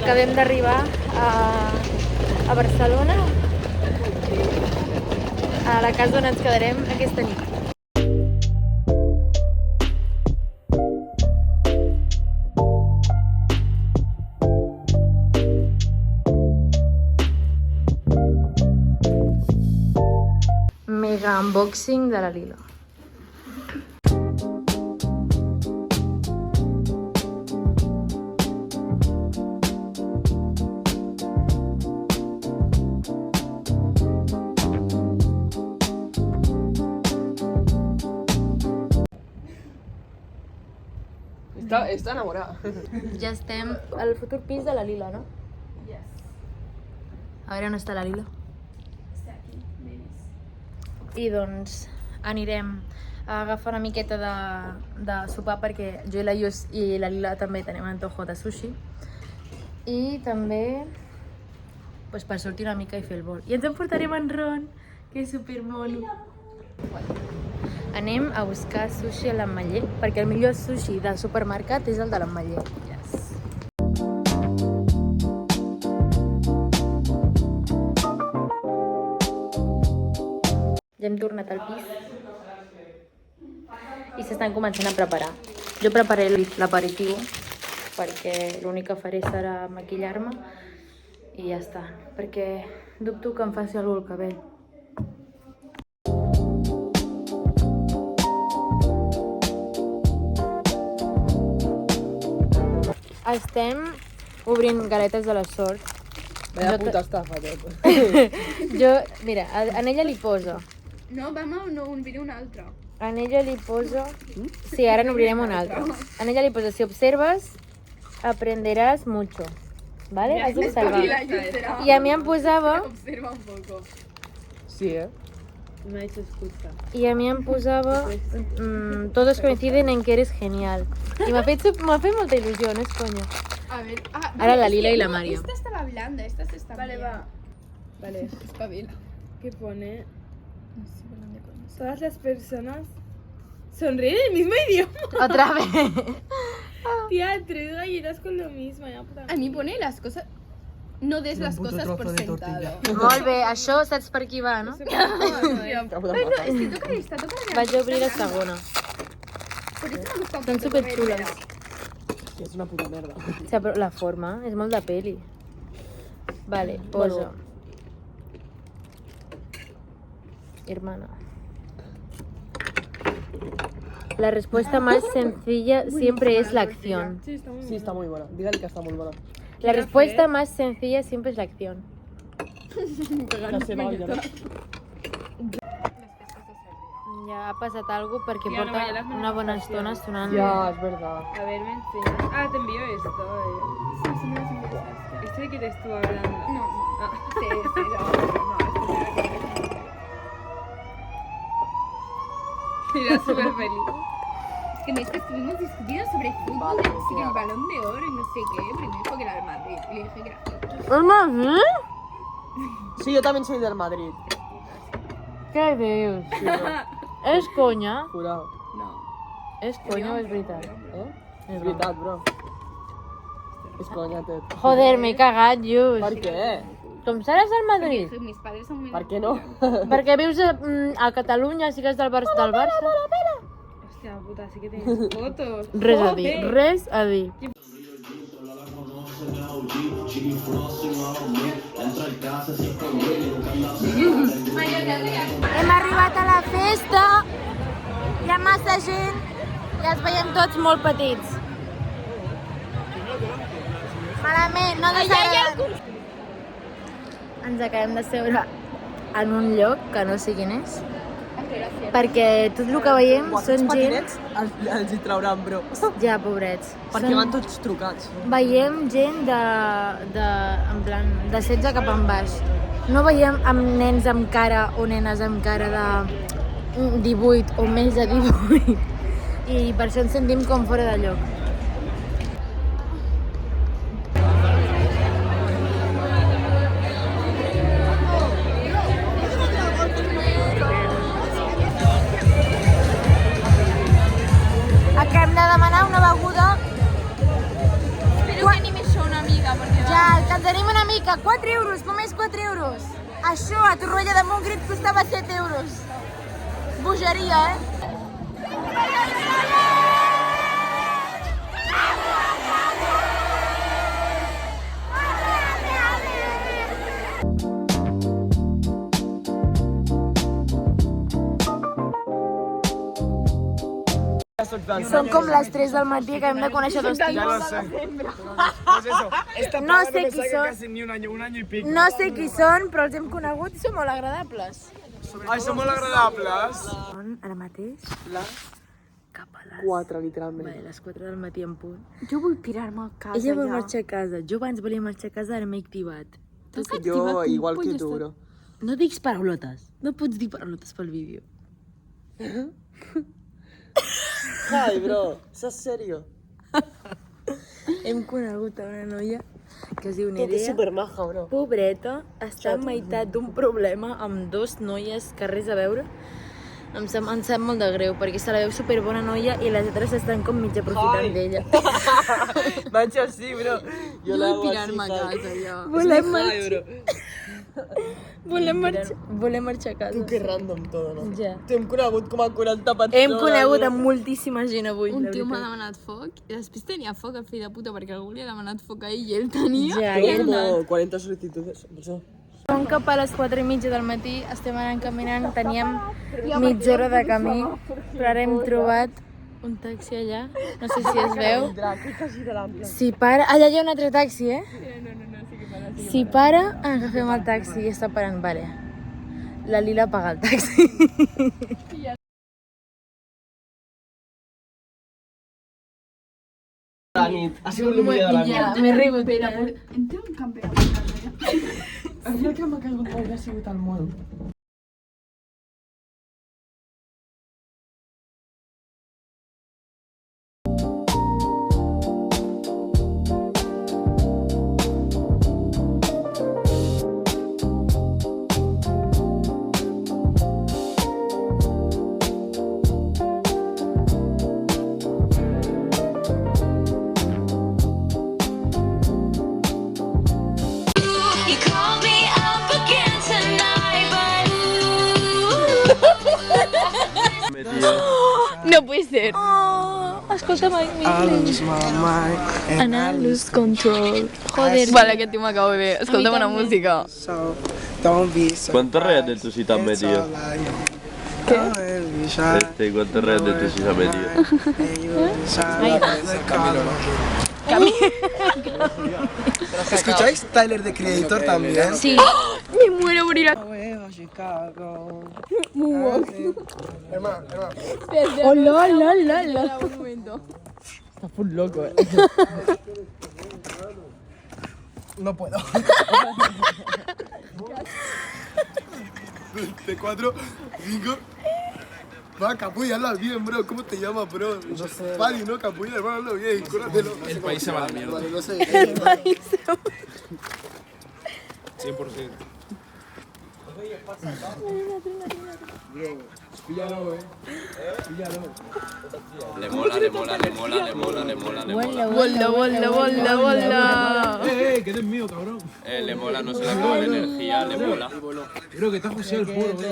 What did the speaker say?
Acabem d'arribar a Barcelona, a la casa on ens quedarem aquesta nit. Mega unboxing de la Lila. Està enamorada. Ja estem al futur pis de la Lila, no? Yes. A veure on està la Lila. Està aquí, nenes. I doncs anirem a agafar una miqueta de sopar perquè jo i la Lluís i la Lila també tenim antojo de sushi. I també pues, per sortir una mica i fer el vol. I ens emportarem en Ron, que és supermono. Anem a buscar sushi a l'Ametller, perquè el millor sushi del supermercat és el de l'Ametller. Yes. Ja hem tornat al pis i s'estan començant a preparar. Jo prepararé l'aperitiu perquè l'únic que faré serà maquillar-me i ja està, perquè dubto que em faci alguna cosa al cabell. Estem obrint galetes de la sort. Vaya puta estafa, tot. Jo, mira, en ella li poso. No, vam a obrir una altra. En ella li poso... Sí, ara n'obrirem una altra. En ella li poso, si observes, aprenderás mucho. ¿Vale? Has observat. I a mi em posava... Observa un poco. Sí, Me ha hecho escucha. I a mi em posava... todos coinciden en que eres genial. I m'ha fet molta il·lusió, no és conya. A ver, Ahora la Lila y la Mario. Esta estaba blanda, esta se está Vale, bien. va. Vale. Espabila. ¿Qué pone? No sé por dónde coño. Todas las personas sonríen en el mismo idioma. Otra vez. Tía, 3 galletas con lo mismo. Ya, puta A mí pone las cosas... No des las cosas por sentado. Molt bé, això saps per qui va, no? Ay, no, es que toca esta, toca la Vaig a obrir la segona. Por eso me gusta un Són poco superxules. que és una puta merda. O sigui, però la forma és molt de peli. Vale, poso. Hermana. La respuesta más sencilla siempre es la acción. Sí, está muy Sí, està molt bona. Digue-li que està molt bona. La respuesta más sencilla siempre es la acción. La seva olla, no? Ja ha passat alguna cosa perquè Ja no porta veia les una bona estona sonant. Ja, és verdad. A ver, me enseñas. Ah, te envío esto. Sí, sí, me las enviaste. Este de que te estuvo hablando. No, Ah. sí, sí, Mira, súper feliz. Es que en esta estuvimos discutiendo sobre fútbol, Vale, de no sé qué, tía. el balón de oro y no sé qué. Primero dijo que era del Madrid y le dije que era otro. ¿El Madrid? Sí, jo també soy del Madrid. Què dius? És conya? Jurado. No. És conya o és veritat? És veritat, bro. És conya, tot. Joder, m'he cagat, Lluís. Per què? Com seràs del Madrid? Porque mis padres son muy... Per què no? Perquè vius a Catalunya, sí que és del Barça. Hostia puta, sí que tienes fotos. Res a dir, res a dir. Hem arribat a la festa, hi ha massa gent i els veiem tots molt petits. Malament, no desagraden. Ens acabem de seure en un lloc que no sé quin és, perquè tot el que veiem són gent... patinets els hi trauran, bro. Ja, pobrets. Perquè van tots trucats. Veiem gent en plan, de 16 cap en baix. No veiem amb nens amb cara o nenes amb cara de 18 o més de 18. I per això ens sentim com fora de lloc. Acabem de demanar una beguda. Espero que ni me show una amiga, porque va... Que 4 euros, només 4 euros. Això a Torroella de Montgrí et costava 7 euros. Bogeria, Són com les 3 del matí que hem de conèixer dos tios. Ya lo sé. Pues eso, esta No paga sé no me qui saca són. casi ni un año y pico. No sé qui són, però els hem conegut i són molt agradables. Ay, somos los agradables. Són ara mateix cap a les... 4, literalment. Vale, les 4 del matí en punt. Jo vull pirar-me a casa Ella vol ja. marxar a casa. Jo abans volia marxar a casa, ara m'he activat. Jo, igual que tu, bro. No diguis paraulotes. No pots dir paraulotes pel vídeo. Ai, bro, ¿es serio? Hem conegut a una noia que es diu Tu que és Nerea. supermaja, bro. Pobreta, està en meitat d'un problema amb 2 noies que res a veure. Em sap molt de greu, perquè se la veu superbona noia i les altres estan com mig aprofitant d'ella. Vaig així, bro. Jo la hago así, casa, ja. Volem Ai, marxar, bro. volem marxar a casa. Tu que random todo, no? Ja. T'hem conegut com a 40 persones. Hem conegut amb moltíssima gent avui, Un la tio m'ha veritat. demanat foc i després tenia foc, el fill de puta, perquè algú li ha demanat foc a ell i ell tenia. Ja, Tengo ja. como 40 solicitudes. Por eso. Som cap a les 4:30 del matí, estem anant caminant, teníem mitja hora de camí, però ara hem trobat un taxi allà, no sé si es veu. Si para... Allà hi ha un altre taxi, eh? Si para, agafem el taxi i està parant, vale. La Lila paga el taxi. La nit. Ha sigut el millor de la nit. Ja, m'he rigut. Entra un camper a casa, ja. El dia que m'ha caigut molt ha sigut el món. You call me up again tonight, but No puede ser. Escolta'm, I lose my mind and I lose control. Joder. Vale, aquest tio m'acabo de dir. Escolta'm una música. so don't be so. ¿Cuántos reales de tu cita has metido? ¿Cuántos reales de tu cita has metido? ¿Escucháis Tyler the Creator también? Sí. Me muero por ir a... Chicago. Hermano. Hola, hola, hola. Un momento. Está full loco, eh. No puedo. De 4, 5. Va, Capulla, habla bien, bro. ¿Cómo te llamas, bro? No sé. Padi, ¿no? Capulla, hermano, habla bien. Cúratelo. El país se va a la mierda. Vale, no sé. El país se va. 100%. Píllalo, Le mola, le mola, le mola, le mola, le mola, le mola. Bola, bola, bola, bola. que eres mío, cabrón. Le mola, no se le acaba la energía, le mola. Creo que está José el puro, bro.